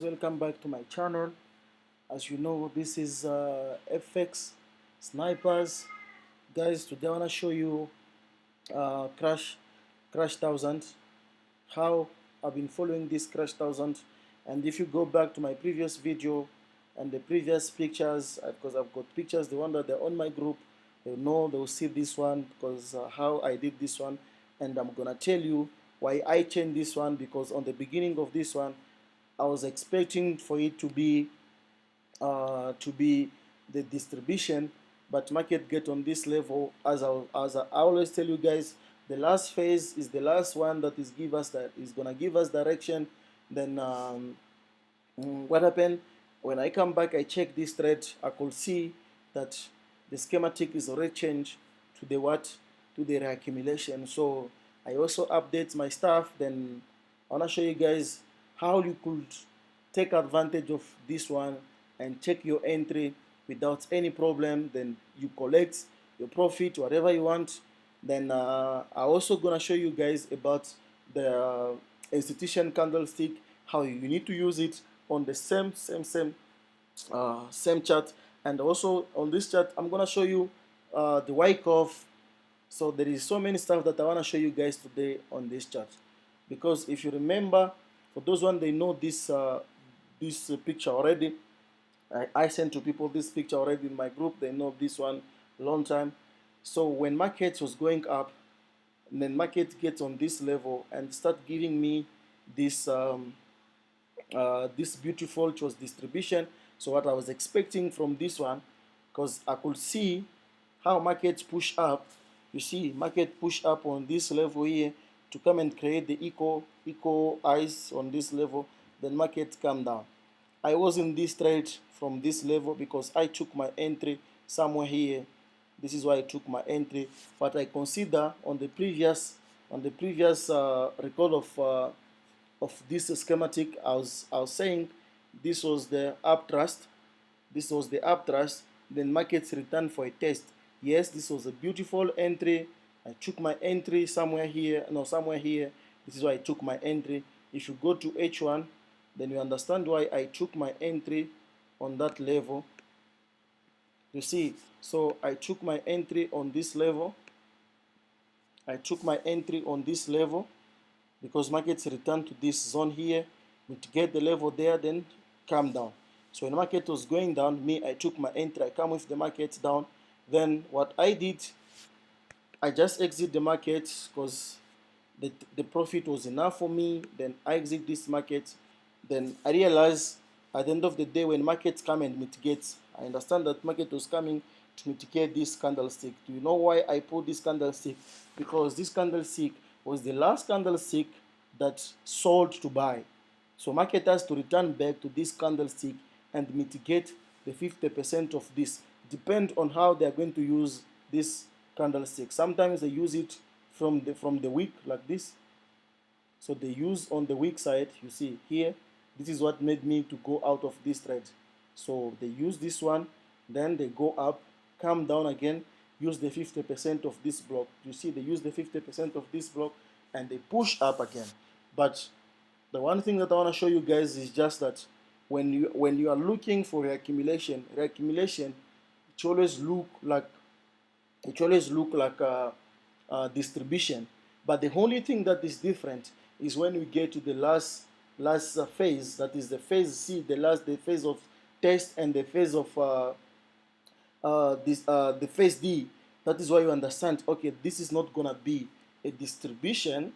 Welcome back to my channel. As you know, this is EFX-SNIPERS. Guys, today I want to show you Crash 1000, how I've been following this Crash 1000. And if you go back to my previous video and the previous pictures, because I've got pictures, the one that they're on my group, they'll see this one because how I did this one. And I'm gonna tell you why I changed this one, because on the beginning of this one I was expecting for it to be the distribution, but market get on this level. As I always tell you guys, the last phase is the last one that is gonna give us direction. Then what happened when I come back? I check this trade. I could see that the schematic is already changed to the what, to the reaccumulation. So I also update my stuff. Then I wanna show you guys how you could take advantage of this one and check your entry without any problem. Then you collect your profit, whatever you want. Then I also gonna show you guys about the institution candlestick, how you need to use it on the same chart. And also on this chart I'm gonna show you the Y curve. So there is so many stuff that I want to show you guys today on this chart, because if you remember, for those one, they know this picture already. I sent to people this picture already in my group. They know this one long time. So when market was going up, and then market gets on this level and start giving me this this beautiful choice distribution. So what I was expecting from this one, because I could see how markets push up. You see, market push up on this level here to come and create the equal eyes on this level. Then market come down. I was in this trade from this level because I took my entry somewhere here. This is why I took my entry. But I consider on the previous record of this schematic, I was saying this was the upthrust. This was the upthrust. Then markets returned for a test. Yes, this was a beautiful entry. I took my entry somewhere here. No, somewhere here. This is why I took my entry. If you go to H1, then you understand why I took my entry on that level. You see, so I took my entry on this level. I took my entry on this level because markets return to this zone here, mitigate the level there, then come down. So when the market was going down, I took my entry, I come with the market down. Then what I did, I just exit the market because the profit was enough for me. Then I exit this market. Then I realized at the end of the day, when markets come and mitigate, I understand that market was coming to mitigate this candlestick. Do you know why I put this candlestick? Because this candlestick was the last candlestick that sold to buy. So market has to return back to this candlestick and mitigate the 50% of this. Depend on how they are going to use this candlestick. Sometimes they use it from the wick like this. So they use on the weak side. You see here, this is what made me to go out of this trade. So they use this one, then they go up, come down again, use the 50% of this block. You see, they use the 50% of this block and they push up again. But the one thing that I want to show you guys is just that when you are looking for reaccumulation, it always look like a distribution. But the only thing that is different is when we get to the last phase, that is the phase C, the phase of test, and the phase of the phase D. That is why you understand, okay, this is not gonna be a distribution,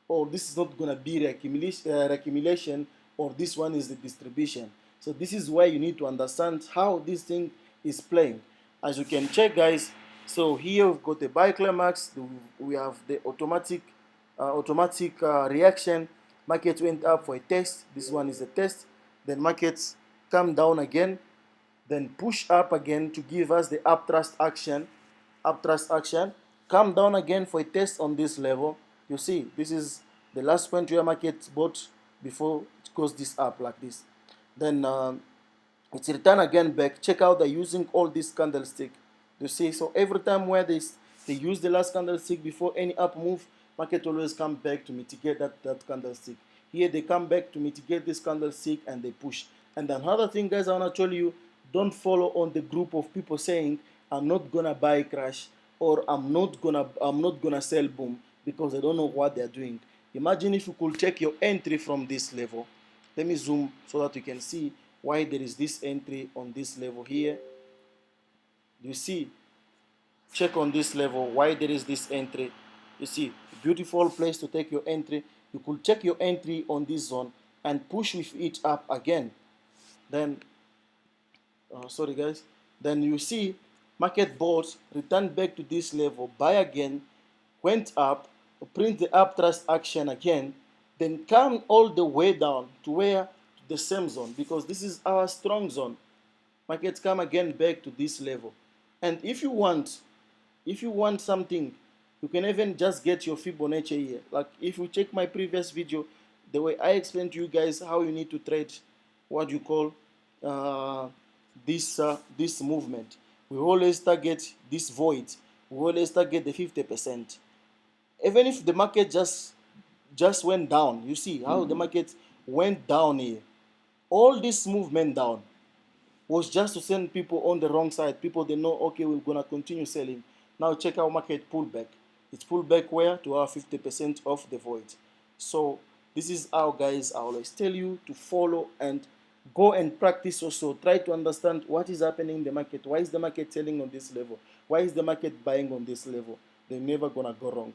or this is not gonna be reaccumulation, or this one is the distribution. So this is why you need to understand how this thing is playing. As you can check, guys, so here we've got the buy climax, we have the automatic reaction. Market went up for a test. This one is a test. Then markets come down again, then push up again to give us the upthrust action. Come down again for a test on this level. You see, this is the last point where market bought before it goes this up like this. Then it's return again back. Check out they're using all this candlestick. You see, so every time where they use the last candlestick before any up move, market always come back to mitigate that candlestick. Here they come back to mitigate this candlestick and they push. And another thing, guys, I want to tell you, don't follow on the group of people saying I'm not gonna buy Crash or I'm not gonna sell Boom, because they don't know what they're doing. Imagine if you could take your entry from this level. Let me zoom so that you can see why there is this entry on this level here. You see, check on this level why there is this entry. You see, beautiful place to take your entry. You could check your entry on this zone and push with it up again. Then sorry guys, then you see market boards return back to this level, buy again, went up, print the uptrust action again, then come all the way down to where, the same zone, because this is our strong zone. Markets come again back to this level. And if you want something, you can even just get your Fibonacci here. Like if you check my previous video, the way I explained to you guys how you need to trade what you call uh, this movement. We always target this void. We always target the 50%. Even if the market just went down, you see how the market went down here. All this movement down was just to send people on the wrong side. People, they know, okay, we're gonna continue selling. Now check our market pullback. It's pulled back where? To our 50% of the void. So this is how, guys, I always tell you to follow and go and practice also. Try to understand what is happening in the market. Why is the market selling on this level? Why is the market buying on this level? They're never gonna go wrong.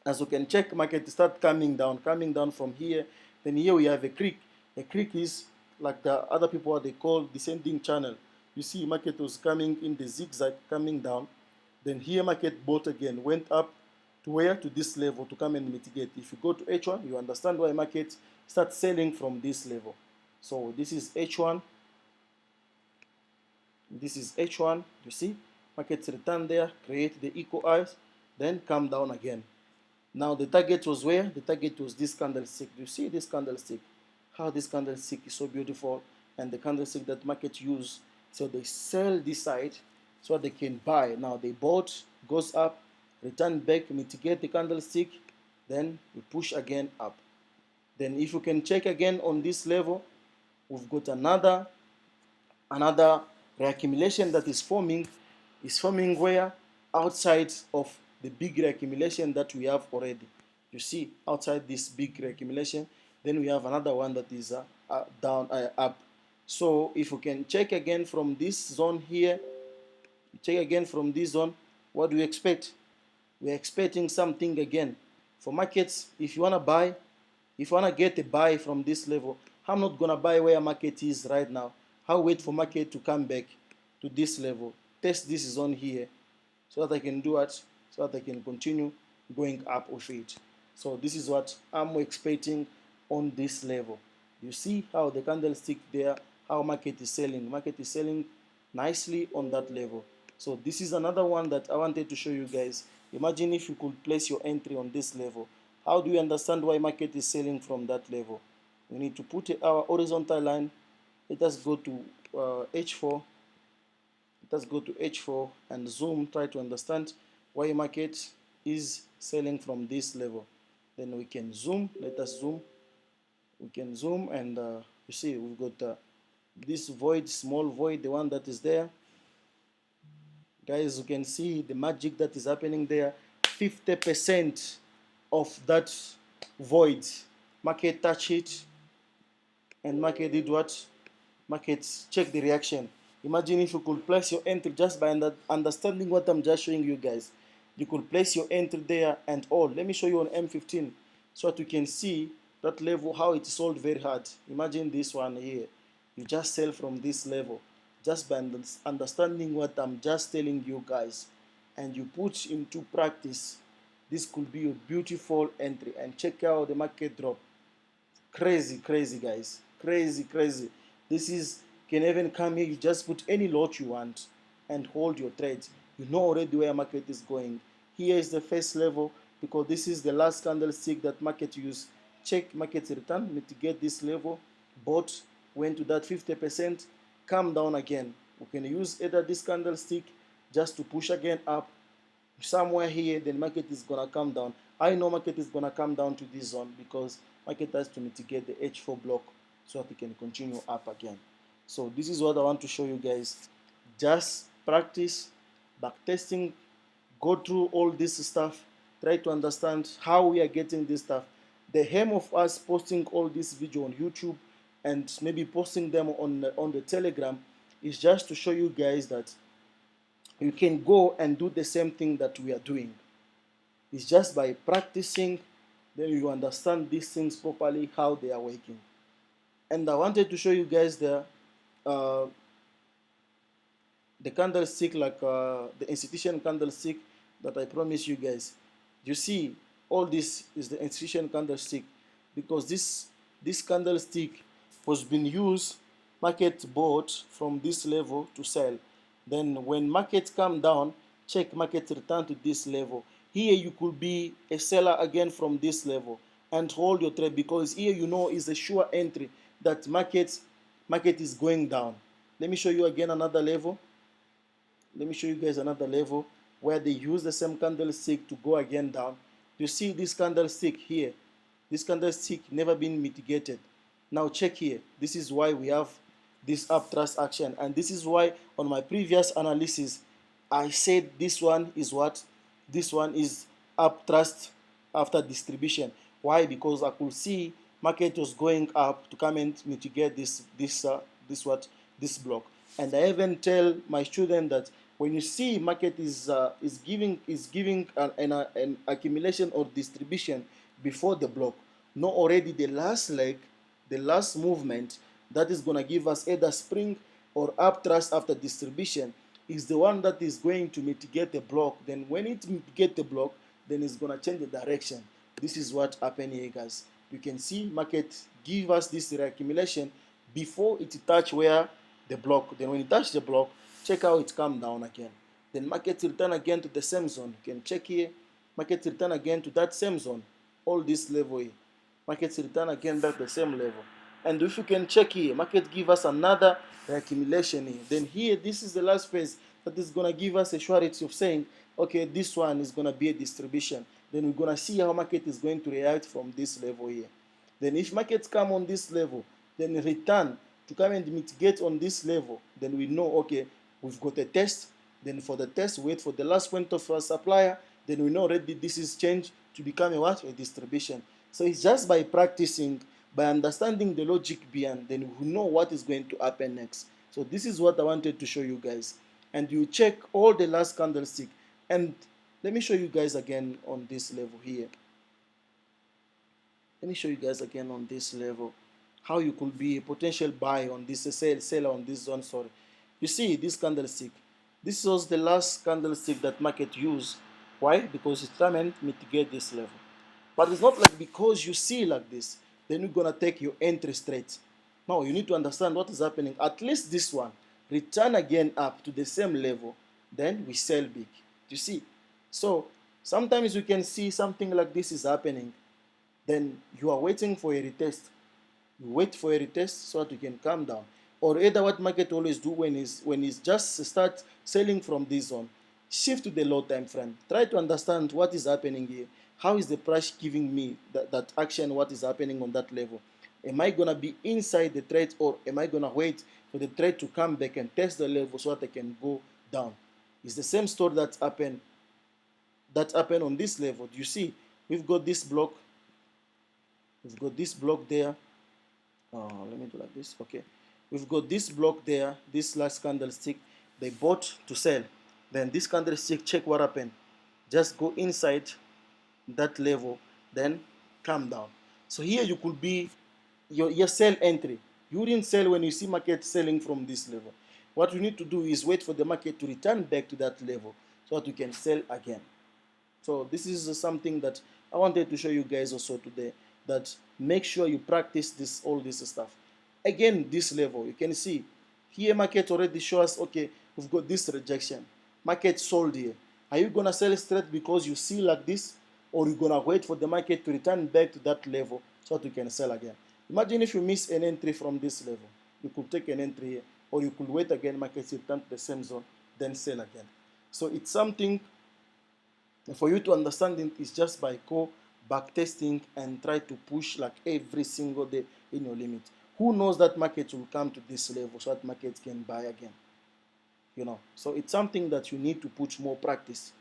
As you can check, market start coming down from here. Then here we have a creek. A creek is like the other people what they call descending channel. You see market was coming in the zigzag, coming down. Then here market bought again, went up to where? To this level to come and mitigate. If you go to H1, you understand why market starts selling from this level. So this is H1. This is H1. You see markets return there, create the equal eyes, then come down again. Now the target was where? The target was this candlestick. You see this candlestick? How this candlestick is so beautiful, and the candlestick that market use. So they sell this side so they can buy. Now they bought, goes up, return back, mitigate the candlestick, then we push again up. Then if you can check again on this level, we've got another reaccumulation that is forming where? Outside of the big reaccumulation that we have already. You see, outside this big reaccumulation, then we have another one that is down, up. So if you can check again from this zone here, check again from this zone, what do we expect? We're expecting something again. For markets, if you want to buy, if you want to get a buy from this level, I'm not going to buy where market is right now. I'll wait for market to come back to this level. Test this zone here so that I can do it, so that I can continue going up with it. So this is what I'm expecting on this level. You see how the candlestick there, how market is selling. Market is selling nicely on that level. So this is another one that I wanted to show you guys. Imagine if you could place your entry on this level. How do you understand why market is selling from that level? We need to put our horizontal line. Let us go to H4. Let us go to H4 and zoom, try to understand why market is selling from this level. Then we can zoom, let us zoom. We can zoom and you see we've got this void, small void, the one that is there. Guys, you can see the magic that is happening there. 50% of that void, market touch it, and market did what? Markets check the reaction. Imagine if you could place your entry just by understanding what I'm just showing you guys. You could place your entry there and all. Let me show you on M15 so that you can see that level, how it sold very hard. Imagine this one here. You just sell from this level just by understanding what I'm just telling you guys, and you put into practice. This could be a beautiful entry. And check out the market drop. Crazy, crazy, guys. Crazy, crazy. This is, can even come here, you just put any lot you want and hold your trades. You know already where market is going. Here is the first level, because this is the last candlestick that market use. Check market return, mitigate this level, bought, went to that 50%, come down again. We can use either this candlestick just to push again up somewhere here, then market is gonna come down. I know market is gonna come down to this zone because market has to mitigate the H4 block so that it can continue up again. So this is what I want to show you guys. Just practice backtesting, go through all this stuff, try to understand how we are getting this stuff. The aim of us posting all this video on YouTube and maybe posting them on the Telegram is just to show you guys that you can go and do the same thing that we are doing. It's just by practicing, then you understand these things properly, how they are working. And I wanted to show you guys uh, the candlestick, like the institution candlestick that I promised you guys. You see, all this is the institution candlestick, because this candlestick was being used, market bought from this level to sell. Then when market come down, check market return to this level. Here you could be a seller again from this level and hold your trade, because here you know is a sure entry that market is going down. Let me show you again another level. Let me show you guys another level where they use the same candlestick to go again down. You see this candlestick here. This candlestick never been mitigated. Now check here. This is why we have this uptrust action, and this is why on my previous analysis I said this one is what? This one is uptrust after distribution. Why? Because I could see market was going up to come and mitigate this block. And I even tell my student that when you see market is giving an accumulation or distribution before the block, know already the last leg, the last movement that is going to give us either spring or uptrust after distribution is the one that is going to mitigate the block. Then when it mitigates the block, then it's going to change the direction. This is what happened here, guys. You can see market give us this reaccumulation before it touch where the block. Then when it touch the block, check how it come down again. Then market return again to the same zone. You can check here, market return again to that same zone. All this level here, market return again back to the same level. And if you can check here, market give us another accumulation here. Then here, this is the last phase that is going to give us a surety of saying, okay, this one is going to be a distribution. Then we're going to see how market is going to react from this level here. Then if markets come on this level, then return to come and mitigate on this level, then we know, okay, we've got a test. Then for the test, wait for the last point of our supplier. Then we know already this is changed to become a what? A distribution. So it's just by practicing, by understanding the logic behind, then we know what is going to happen next. So this is what I wanted to show you guys. And you check all the last candlestick. And let me show you guys again on this level here. Let me show you guys again on this level how you could be a potential buy on this, seller on this zone. Sorry, you see this candlestick. This was the last candlestick that market used. Why? Because it trying to mitigate this level. But it's not like because you see like this, then you're gonna take your entry straight. No, you need to understand what is happening. At least this one return again up to the same level, then we sell big. You see? So sometimes you can see something like this is happening. Then you are waiting for a retest. You wait for a retest so that you can come down. Or either what market always do when it's just start selling from this zone, shift to the low time frame. Try to understand what is happening here. How is the price giving me that action? What is happening on that level? Am I gonna be inside the trade, or am I gonna wait for the trade to come back and test the level so that I can go down? It's the same story that happened on this level. You see, we've got this block. We've got this block there. Let me do like this. Okay, we've got this block there. This last candlestick, they bought to sell. Then this candlestick, check what happened. Just go inside that level, then come down. So here you could be your sell entry. You didn't sell when you see market selling from this level. What you need to do is wait for the market to return back to that level so that you can sell again. So this is something that I wanted to show you guys also today, that make sure you practice all this stuff. Again, this level, you can see here market already show us, okay, we've got this rejection. Market sold here. Are you going to sell straight because you see like this, or you going to wait for the market to return back to that level so that you can sell again? Imagine if you miss an entry from this level. You could take an entry here, or you could wait again, market return to the same zone, then sell again. So it's something for you to understand it is just by back testing, and try to push like every single day in your limit. Who knows that market will come to this level so that market can buy again? So it's something that you need to put more practice.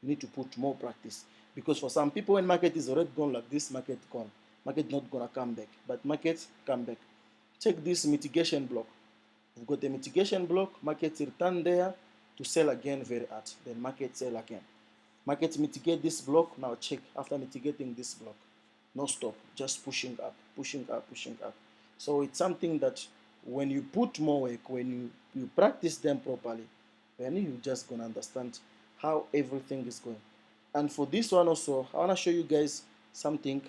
You need to put more practice, because for some people, when market is already gone like this, market gone, market not gonna come back, but markets come back. Check this mitigation block. We've got the mitigation block, market return there to sell again very hard, then market sell again. Market mitigate this block. Now check, after mitigating this block, no stop, just pushing up, pushing up, pushing up. So it's something that when you put more work, when you practice them properly, then you're just gonna understand how everything is going. And for this one also, I wanna show you guys something.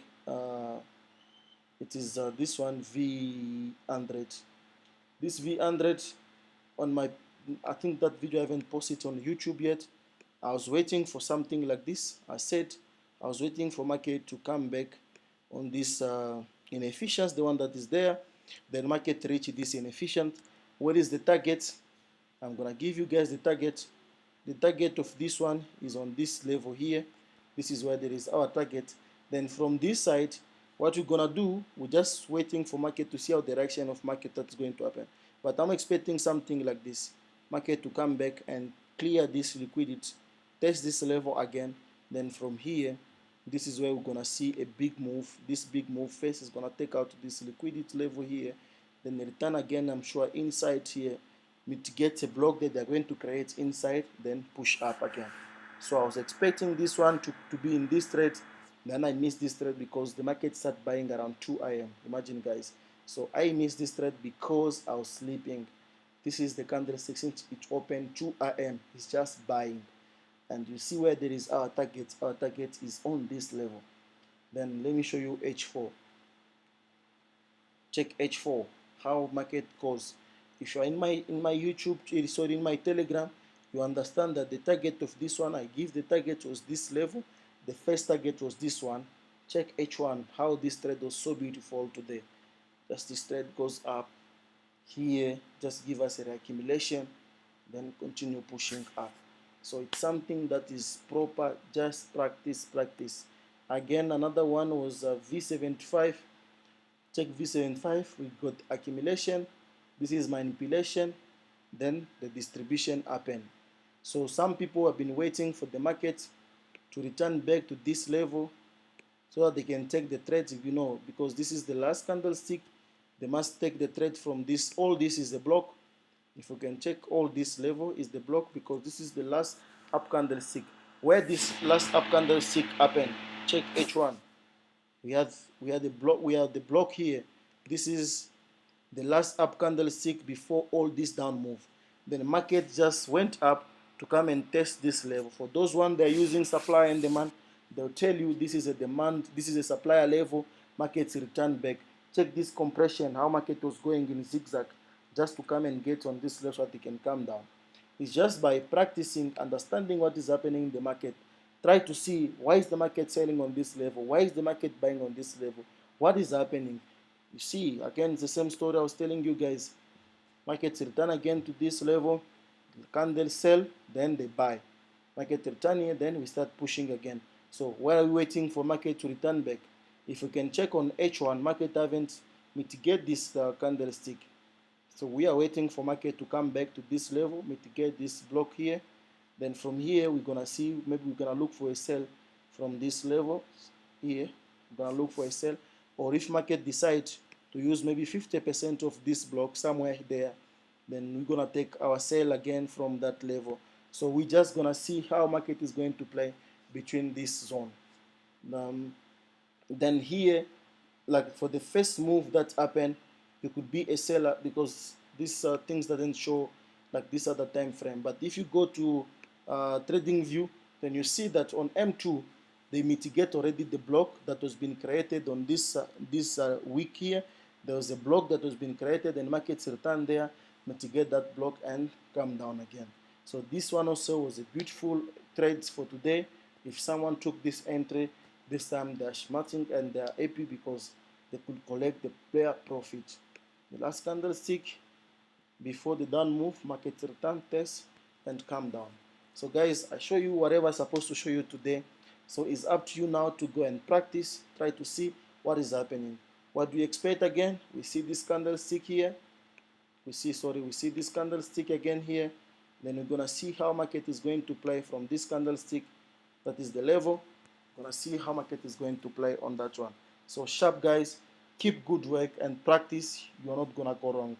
It is this one V100. This V100 on my, I think that video I haven't posted on YouTube yet. I was waiting for something like this. I said I was waiting for market to come back on this inefficient, the one that is there. Then market reach this inefficient. What is the target? I'm gonna give you guys the target. The target of this one is on this level here. This is where there is our target. Then from this side, what we're gonna do, we're just waiting for market to see how the direction of market that's going to happen. But I'm expecting something like this. Market to come back and clear this liquidity, test this level again. Then from here, this is where we're gonna see a big move. This big move first is gonna take out this liquidity level here. Then return again, I'm sure inside here, mitigate a block that they're going to create inside, then push up again. So I was expecting this one to be in this trade. Then I missed this trade because the market started buying around 2 a.m. Imagine, guys. So I missed this trade because I was sleeping. This is the candlestick. Since it opened 2 a.m. It's just buying. And you see where there is our target. Our target is on this level. Then let me show you H4. Check H4, how market goes. If you are in my YouTube, sorry, in my Telegram, you understand that the target of this one, I give the target was this level. The first target was this one. Check H1, how this trade was so beautiful today. Just this trade goes up here, just give us a reaccumulation, then continue pushing up. So it's something that is proper, just practice, practice. Again, another one was V75. Check V75, we got accumulation, this is manipulation, then the distribution happened. So some people have been waiting for the market to return back to this level so that they can take the trades, because this is the last candlestick. They must take the trade from this. All this is the block. If you can check, all this level is the block, because this is the last up candlestick. Where this last up candlestick happened, check H1. We have the block here. This is the last up candlestick before all this down move. Then the market just went up to come and test this level. For those one that are using supply and demand, they'll tell you this is a demand, this is a supplier level, markets return back. Check this compression, how market was going in zigzag just to come and get on this level so that it can come down. It's just by practicing, understanding what is happening in the market. Try to see, why is the market selling on this level? Why is the market buying on this level? What is happening? You see, again, it's the same story I was telling you guys. Markets return again to this level, the candle sell, then they buy. Market return here, then we start pushing again. So why are we waiting for market to return back? If you can check on H1, market haven't mitigate this candlestick. So we are waiting for market to come back to this level, mitigate this block here. Then from here, we're gonna see, maybe we're gonna look for a sell from this level here. We're gonna look for a sell, or if market decides to use maybe 50% of this block somewhere there, then we're gonna take our sell again from that level. So we're just gonna see how market is going to play between this zone. Then here, like for the first move that happened, you could be a seller because these things doesn't show like this other time frame. But if you go to trading view, then you see that on M2 they mitigate already the block that was being created on this week here. There was a block that was being created, and markets return there, mitigate that block and come down again. So this one also was a beautiful trade for today. If someone took this entry, this time they're smarting and they're happy because they could collect the player profit. The last candlestick before the down move, market return, test and come down. So guys, I show you whatever I'm supposed to show you today. So it's up to you now to go and practice, try to see what is happening. What do you expect again? We see this candlestick here. We see this candlestick again here. Then we're gonna see how market is going to play from this candlestick. That is the level. We're gonna see how market is going to play on that one. So sharp guys, keep good work and practice. You're not gonna go wrong.